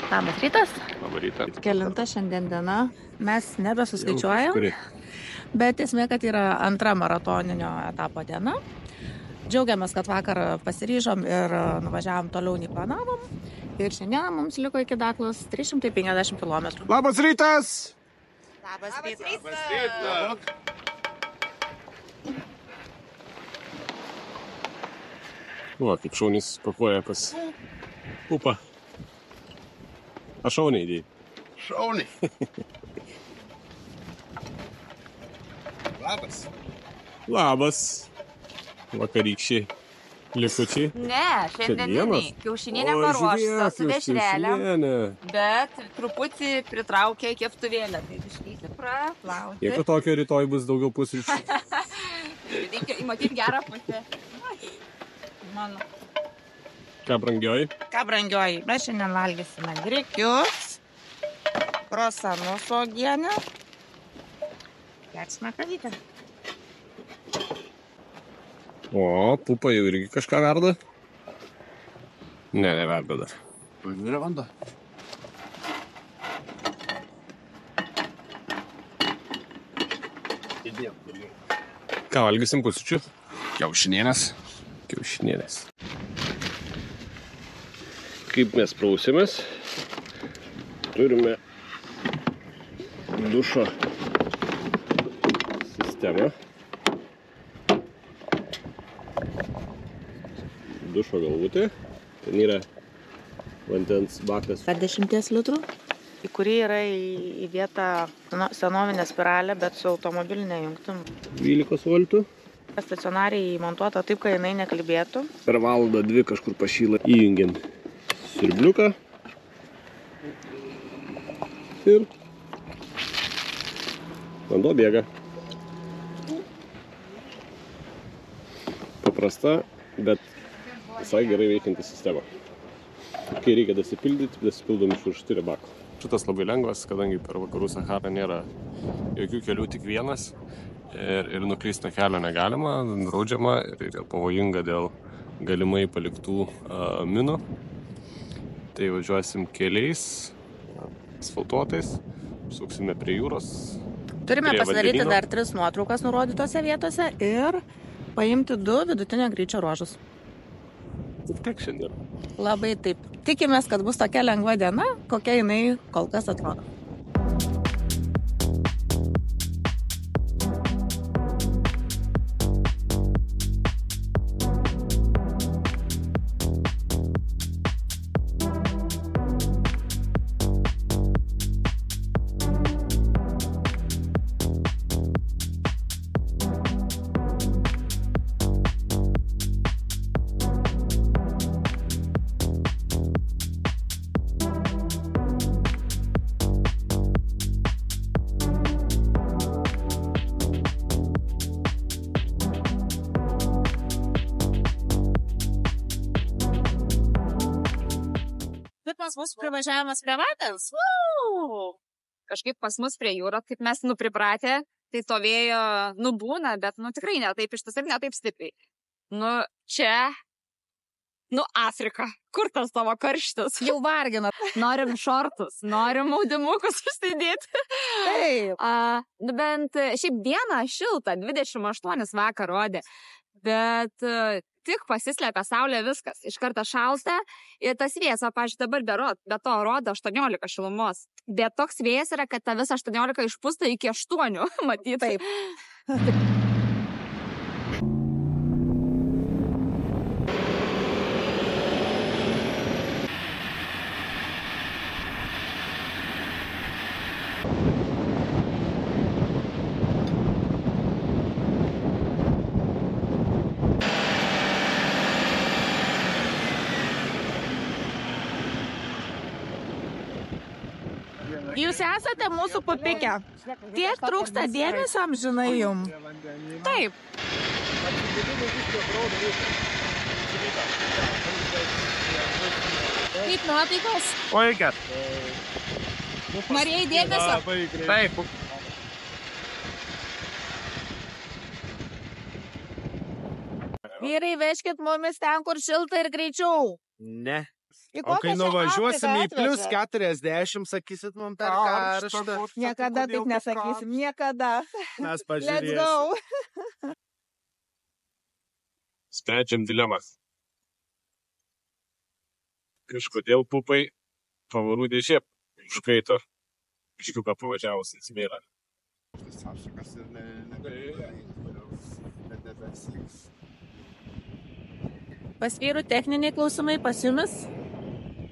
Labas rytas. Labą rytą. Kelinta šiandien diena. Mes nebesuskaičiuojam, Kuri? bet esmė, kad yra antra maratoninio etapo diena. Džiaugiamės, kad vakar pasiryžom ir nuvažiavom toliau nei planavom. Ir šiandien mums liko iki Daklos 350 km. Labas rytas! Labas rytas. Labas rytas! Va, kaip šaunys pakuoja pas upą. Aš šauniai įdėjai. Šauniai. Labas. Labas. Vakarykščiai likučiai. Ne, šiandieniniai. Kiaušininė paruošta su dešrelėm, bet truputį pritraukia keptuvėlę. Tai iškeisi praplauti. Jeigu tokio rytoj bus daugiau pusryčių. Matyt gerą pusę. Mano. Ką brangioji? Ką brangioji, mes šiandien valgysime grikius, krosanus uogienę. Gersime kavytę. O, pupa jau irgi kažką verda? Ne, neverda dar. Yra vanduo. Ką valgysim pusryčių? Kiaušinienės. Kiaušinėlės. Kaip mes prausėmės, turime dušo sistemą. Dušo galvutė. Ten yra vandens bakas. 10 litrų, į kurį yra įdėta senovinė spiralė, bet su automobilinė jungtim. 12 voltų. Stacionariai įmontuota taip, kad jinai neklibėtų. Per valandą 2 kažkur pašyla. Įjungiam siurbliuką. Ir vanduo bėga. Paprasta, bet visai gerai veikianti sistema. Kai reikia dasipildyti, dasipildom iš užtirę bako. Šitas labai lengvas, kadangi per vakarų Saharą nėra jokių kelių, tik vienas. Ir nuklysti nuo kelio negalima, draudžiama ir pavojinga dėl galimai paliktų minų. Tai važiuosim keliais, asfaltuotais, suksime prie jūros. Turime prie pasidaryti vandenyno. dar 3 nuotraukas nurodytose vietose ir paimti 2 vidutinio greičio ruožus. Tiek šiandien. Labai taip. Tikimės, kad bus tokia lengva diena, kokia jinai kol kas atrodo. Pirmas mūsų privažiavimas prie vandens. Kažkaip pas mus prie jūros, kaip mes pripratę, tai to vėjo būna, bet tikrai ne taip ištis ir ne taip stipriai. Čia, Afrika. Kur tas tavo karštis? Jau vargina. Norim šortus, norim maudimukus užsidėti. Taip. Bent šiaip dieną šilta, 28 vakar rodė, bet tik pasislėpia saulė viskas. Iš karto šalta ir tas vėjas, pavyzdžiui, dabar be to rodo 18 šilumos. Bet toks vėjas yra, kad ta visa 18 išpūsta iki 8, matyt. Taip. Jūs esate mūsų pupikę. Tiek trūksta dėmesio amžinai jums. Taip. Kaip nuotaikos? Oi, gerai. Norėjai dėmesio? Taip. Vyrai, vežkit mumis ten, kur šilta ir greičiau. Ne. O kai nuvažiuosim į plius 40, sakysit man per karštą. Niekada taip nesakysim, niekada. Mes Let's pažiūrėsim. go. Sprendžiam dilemą. Kažkodėl pupai pavarų dėžė užkaito. Kažkiuką pavažiavus į smėlą. Tas atšakas ir negalėjo. Bet nebesliks. Pas vyrų techniniai klausimai, pas jumis?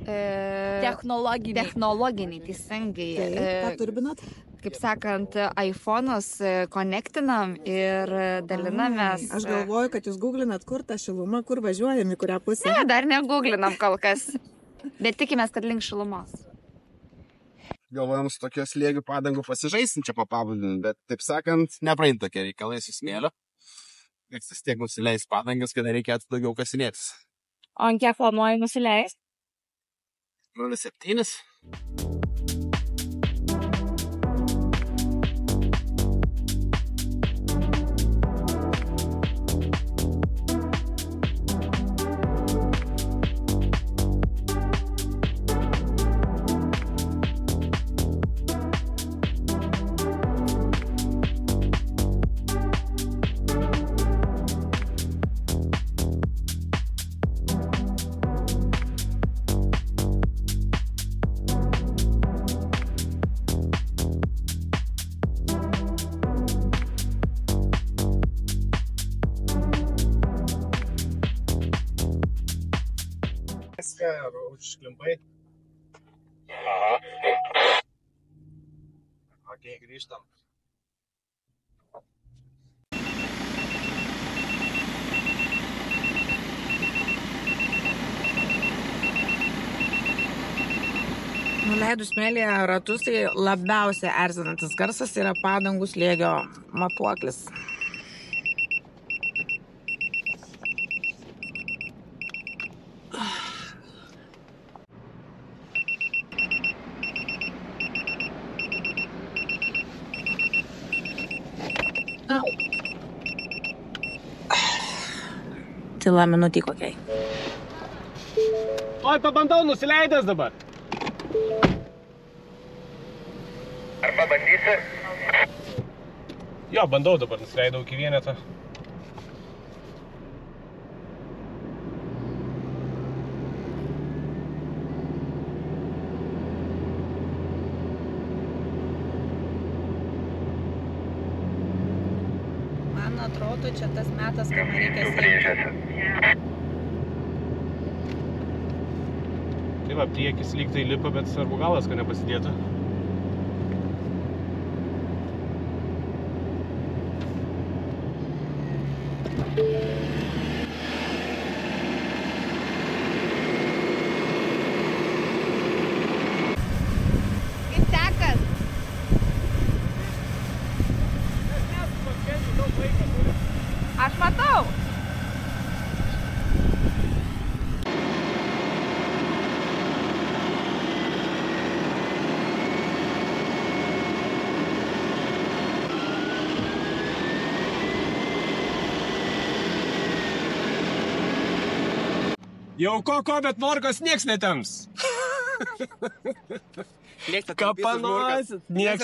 Technologiniai, teisingai. Ką turbinat? Kaip sakant, iPhone'us konektinam ir dalinamės. Aš galvoju, kad jūs googlinat, kur ta šiluma, kur važiuojam, į kurią pusę. Ne, dar negooglinam kol kas. Bet tikimės, kad link šilumos. Galvojam su tokios slėgių padangų pasižaisim čia papabulinti, bet taip sakant, nepraeina tokie reikalai su smėliu. Reiks vis tiek nusileis padangas, kada reikėtų daugiau kasinėtis. O ant kiek planuoji nusileisti? 0,7. Ar užklimpai? Ok, grįžtam. Nuleidus smėlyje ratus, tai labiausiai erzinantis garsas yra padangų slėgio matuoklis. Tyla minutį kokiai. Oi, pabandau nusileidęs dabar. Ar pabandysi? Jo, bandau dabar, nusileidau iki vieneto. Man atrodo, čia tas metas, kai man reikia siekti. Grįžęs. Tai va, priekis lyg tai lipa, bet svarbu galas, kad nepasidėtų. Kaip sekas? Aš matau. Jau ko, bet morkos nieks netems. Kapanosis. Nieks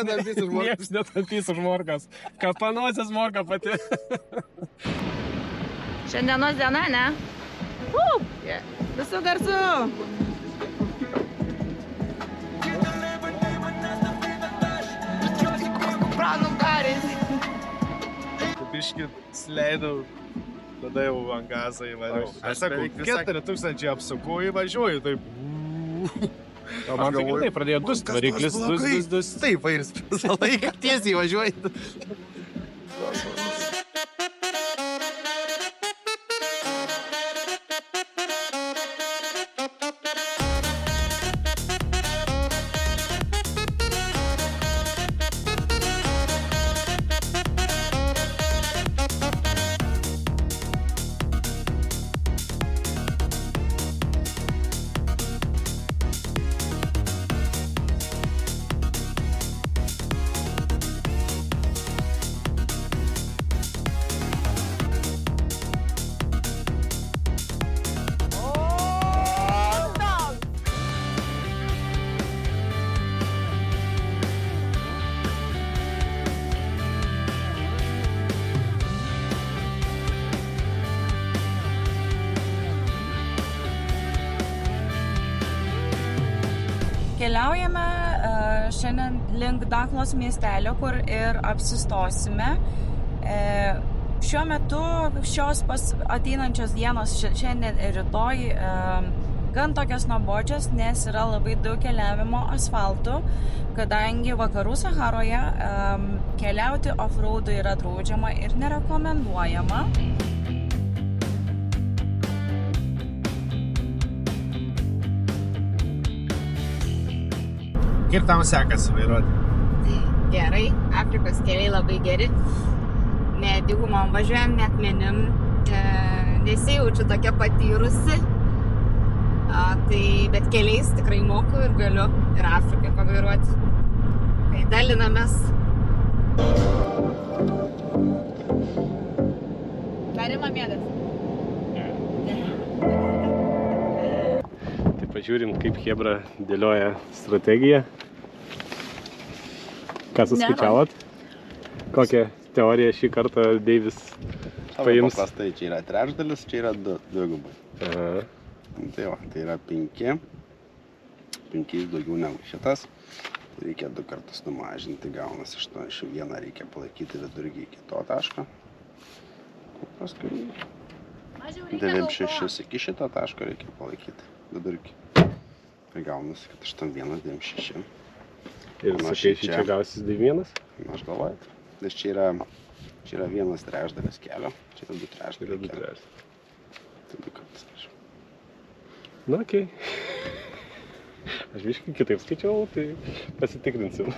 netampys už morkas. Kapanosis morka pati. Šiandienos diena, ne? Visų garsų. Pranum karys. Biškį sleidau, tada jau ant gazą įvariau. Aš sakau, 4000 apsukų įvažiuoju, taip. O man tai greitai pradėjo dust variklis. Dus. Taip, ir visą laiką tiesiai važiuoji. keliaujame šiandien link Daklos miestelio, kur ir apsistosime. Šiuo metu šios ateinančios dienos šiandien ir rytoj gan tokios nuobodžios, nes yra labai daug keliavimo asfaltu, kadangi vakarų Saharoje keliauti off-roadu yra draudžiama ir nerekomenduojama. Kaip tam sekasi vairuoti? Gerai, Afrikos keliai labai geri. Ne dygumom važiuojam, net menim. Nesijaučiu tokia patyrusi. Bet keliais tikrai moku ir galiu ir Afrikai pavairuoti. Tai dalinamės. Darima mėgas. Tai pažiūrim, kaip Chebra dėlioja strategiją. Ką suskaičiavot? Kokią teoriją šį kartą Deivis paims? Paprastai čia yra trečdalis, čia yra dvigubai. Tai va, tai yra 5 daugiau negu šitas. Reikia 2 kartus numažinti, gaunasi 81, reikia palaikyti vidurkį iki to taško. Paskui 96 iki šito taško reikia palaikyti vidurkį. Tai gaunasi, kad 81, 96. Ir sakai, čia gausis 91? Aš galvoju, nes čia yra 1 trečdalis kelio, čia yra 2 trečdaliai kelio. Tai 2 kartus mažiau. Na, okei. Aš biškai kitaip skaičiau, tai pasitikrinsim.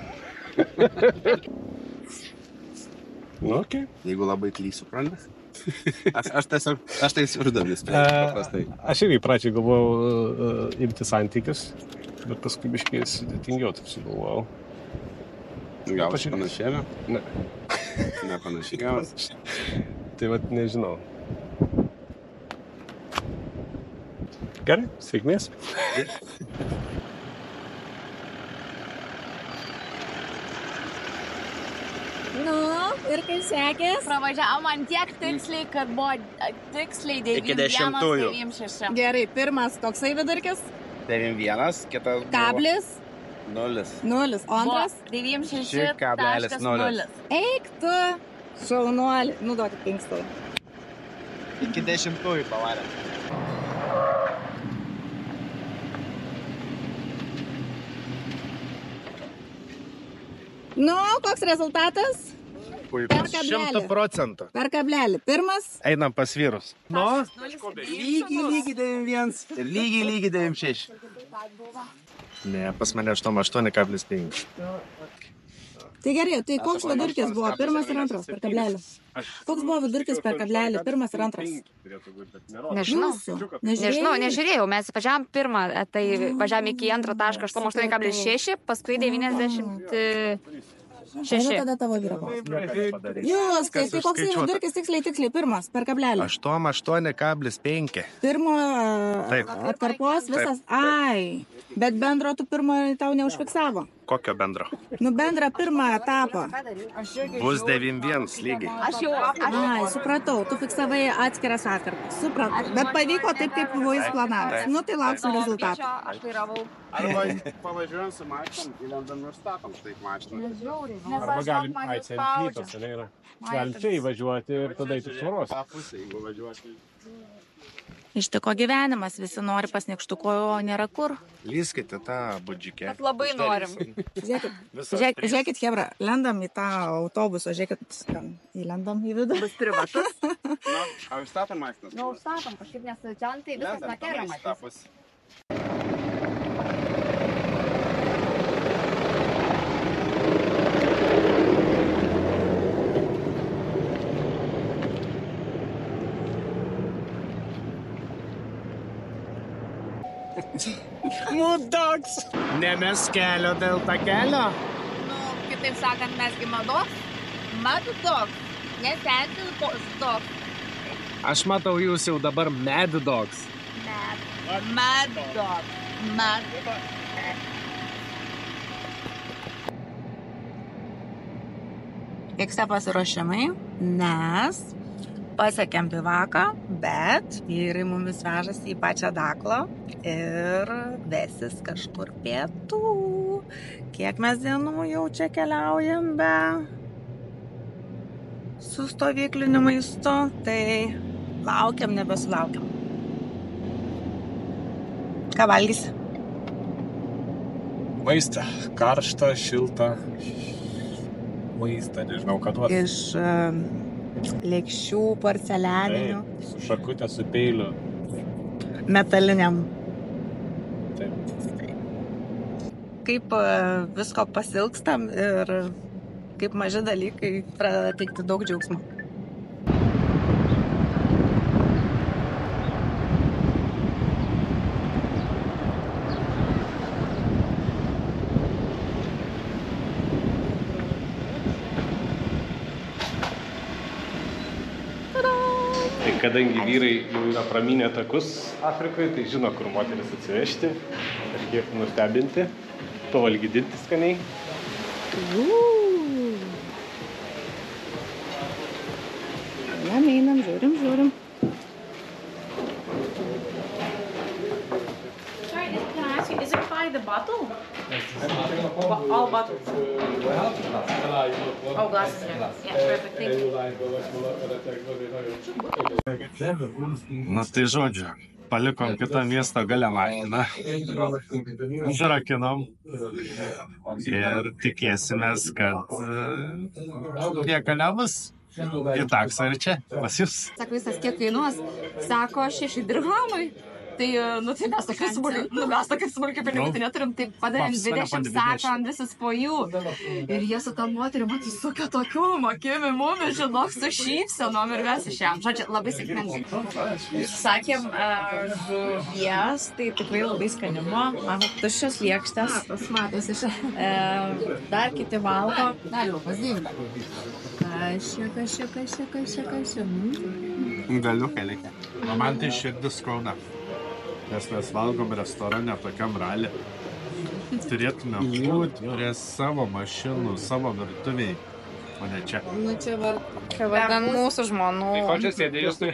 Na, okei. Jeigu labai klysiu, prandas. Aš tai įsivaizduomis, paprastai. Aš irgi pradžiai galvojau imti santykius, bet paskui biškai sudėtingiau taip sugalvojau. Gausi panašiai, ne? Ne panašiai gausi. Tai vat nežinau. Gerai, sėkmės. Nu, ir kaip sekės? Pravažiavo man tiek tiksliai, kad buvo tiksliai 91-96. Gerai, pirmas toksai vidurkis? 91, kitas buvo... Kablis? 0. 0. O antras? 96.0. Eik tu, šaunuolį. Nu, duokit pinkstalą. Iki 10 pavarėm. Nu, koks rezultatas? Puikus. 100%. Per kablelį. Pirmas? Einam pas vyrus. Nu? Lygiai 91 ir lygiai 96. Ne, pas mane 88,5. Tai gerai, tai koks vidurkis buvo pirmas ir antras per kablelį? Koks buvo vidurkis per kablelį pirmas ir antras? Nežinau, nežiūrėjau. Mes važiavam pirmą, tai važiavam iki antrą tašką 88,6, paskui 96. Tada tavo vyro buvo. Jūs, tai koks vidurkis tiksliai pirmas per kablelį? 88,5. Pirmo atkarpos visas, ai, bet bendro tu pirmo tau neužfiksavo. Kokio bendro? Nu, bendrą pirmą etapą. Bus 91 lygiai. Ai, supratau, tu fiksavai atskiras atkarpas. Supratau, bet pavyko taip, kaip buvo jis planavęs. Nu, tai lauksim rezultatų. Aš vairavau. Arba pavažiuojam su mašinom, įlendam ir statom taip mašiną. Arba galim, čia ant plytos, ne yra. Galim čia įvažiuoti ir tada į tvoros. Ta pusė, jeigu važiuoti. Ištiko gyvenimas, visi nori pasniegštuko, o nėra kur. Lyskite tą budžikę. Bet labai norim. Žiūrėkit, Chebra, lendam į tą autobusą, žiūrėkit, įlendam į vidų. Bus privatus. Na, ar užstatom mašinas? Nu, užstatom kažkaip, nes čia tai visas nekelia matys. Mudoks! Nemes kelio dėl ta kelio? Nu, kitaip sakant, mesgi mados. Mad dog. Ne Sandil dog. Aš matau jūs jau dabar Mad Dogs. Mad dog. Mad dog. Vyksta pasiruošimai, nes Pasiekėm bivaką, bet vyrai mumis vežasi į pačią Daklą ir vesis kažkur pietų. Kiek mes dienų jau čia keliaujam be su stovykliniu maistu, tai laukiam, nebesulaukiam. Ką valgysi? Maistą. Karštą, šiltą. Maistą, nežinau, ką duoti. Iš lėkščių, porcelianinių. Su šakutė, su peiliu. Metaliniam. Taip. Kaip visko pasilgstam ir kaip maži dalykai pradeda teikti daug džiaugsmo. Tai kadangi vyrai jau yra praminę takus Afrikoje, tai žino, kur moteris atsivežti, kažkiek nustebinti, pavalgydinti skaniai. Jam einam, žiūrim. Is it by the bottle? All bottles. Oh, glasses. Yeah, perfect. Thank you. Na tai žodžiu, palikom kitą miesto gale mašiną, užrakinom ir tikėsimės, kad jie keliavus į taksą ir čia pas jūs. Sako, visas kiek kainuos? Sako, 6 dirhamai. Tai, tai mes tokia smulkių pinigų, tai neturim, tai padarėm 20, sakom, this is for you. Ir jie su tą moterį, man suka tokiom akimi mumis, žinok, su šypsenom ir mes išėjom. Žodžiu, labai sėkmingai. Sakėm, žuvies, tai tikrai labai skanimo. Man tuščios lėkštės. Matosi čia. Dar kiti valgo. Dar jau pasimta. Kašia. Galiu keliai. Man tai širdis skauda, nes mes valgom restorane tokiam ralį. Turėtume būti prie savo mašinų, savo virtuviai, o ne čia. Nu čia Vardan mūsų žmonų. Tai ko čia sėdė jūs tai?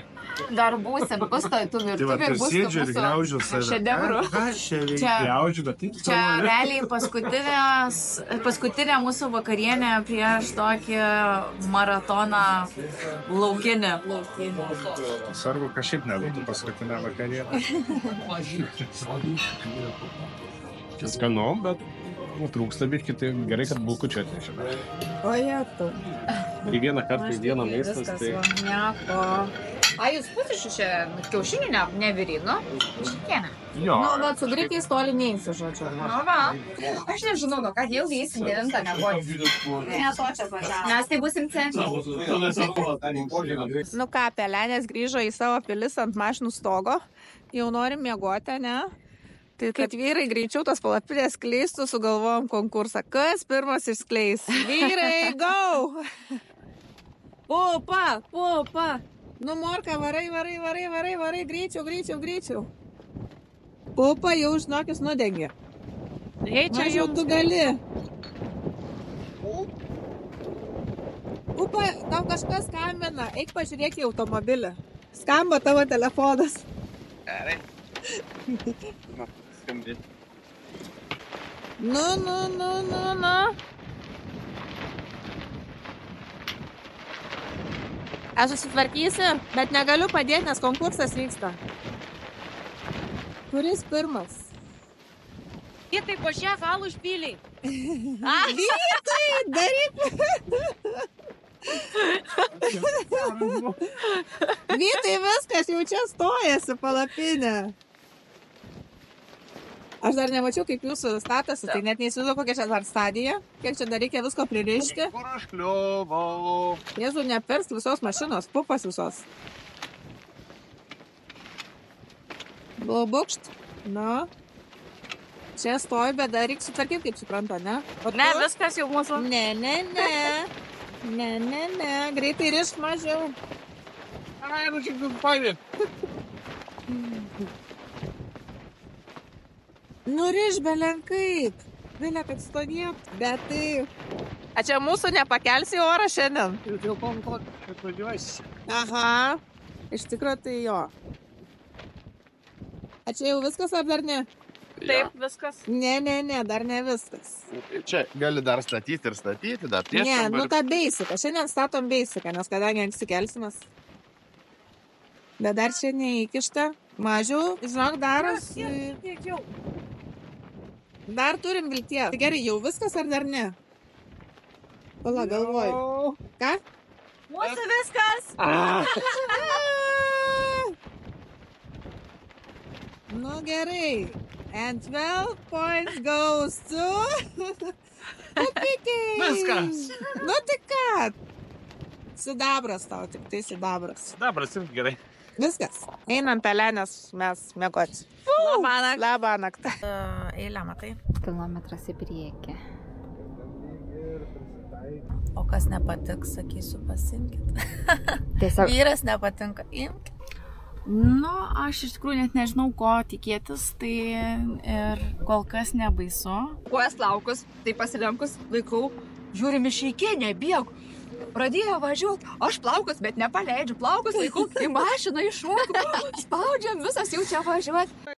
Dar būsim, bus tai tu Tai va, virtuvė, tu bus sėdžiu ir gliaužiu save. šedevrų. Aš čia Čia- gliaužiu, bet taip Čia realiai paskutinė mūsų vakarienė prieš tokį maratoną laukinį. Svarbu, kad šiaip nebūtų paskutinę vakarienę. Skanu, bet trūksta biškį, tai gerai, kad bulkučių atnešėme. O jie tu. Tai vieną kartą į dieną maistas, tai... Nieko. A, jūs pusryčių čia kiaušinių nevirino? Šikienę. Jo. Nu, bet su grikiais toli neįsiu, žodžiu. Nu, va. Aš nežinau, nu, kad jau vysim 9 negoti. Ne, to čia važiavo. Mes tai būsim centre. Nu ką, pelenės grįžo į savo pilis ant mašinų stogo. Jau norim miegoti, ne? Tai kad vyrai greičiau tos palapinės skleistų, sugalvojom konkursą. Kas pirmas išskleis? Vyrai, go! Pupa! Nu, Morka, varai, greičiau. Pupa jau žinokis nudegė. Mažiau tu gali. Pupa, tau kažkas skambina. Eik pažiūrėk į automobilį. Skamba tavo telefonas. Gerai. Skambėti. Nu. Aš susitvarkysiu, bet negaliu padėti, nes konkursas vyksta. Kuris pirmas? Vytai, po šią halų užpyliai. Vytai, daryk! Vytai, viskas, jau čia stojasi palapinė. Aš dar nemačiau, kaip jūsų statosi, tai net neįsivaizduoju, kokia čia dar stadija. Kiek čia dar reikia visko pririšti. Kur aš kliuvau? Jėzų, nepirsk visos mašinos, pupas visos. Blaubukšt. Nu. Čia stovi, bet dar reikia sutvarkyti, kaip supranta, ne? O Ne, tu? viskas jau mūsų. Ne. Greitai rišk mažiau. Ai, nu čia kaip paėmė. Nuriš belenkaip. Vilė, kad stovėtų. Bet tai... A čia mūsų nepakelsi į orą šiandien? Dėl to, kad važiuosi. Aha, iš tikrųjų tai jo. A čia jau viskas ar dar ne? Taip, viskas. Ne, dar ne viskas. Čia gali dar statyti ir statyti, dar tiesiog. Ne, nu tą basicą. Šiandien statom basicą, nes kadangi anksti kelsimės. Bet dar čia neįkišta. Mažiau, žinok, daros. Dar turim vilties. Gerai, jau viskas ar dar ne? Pala, galvoju. Ką? Mūsų viskas. Nu gerai. And 12 points goes to... Pupikiai. Viskas. Nu tai ką? Sidabras tau, tik tai sidabras. Dabras irgi gerai. Viskas. Einam pelenės mes mėgoti. Labą naktą. Eilę, matai? Kilometras į priekį. O kas nepatiks, sakysiu, pasimkit. Tiesiog... Vyras nepatinka, imkit. Nu, aš iš tikrųjų net nežinau, ko tikėtis, tai ir kol kas nebaisu. Kojas plaukus, tai pasilenkus, laikau, žiūrim išeikė, nebėg. Pradėjo važiuoti, aš plaukus, bet nepaleidžiu plaukus, laikau, į mašiną iššoku, spaudžiam, visas jau čia važiuoti.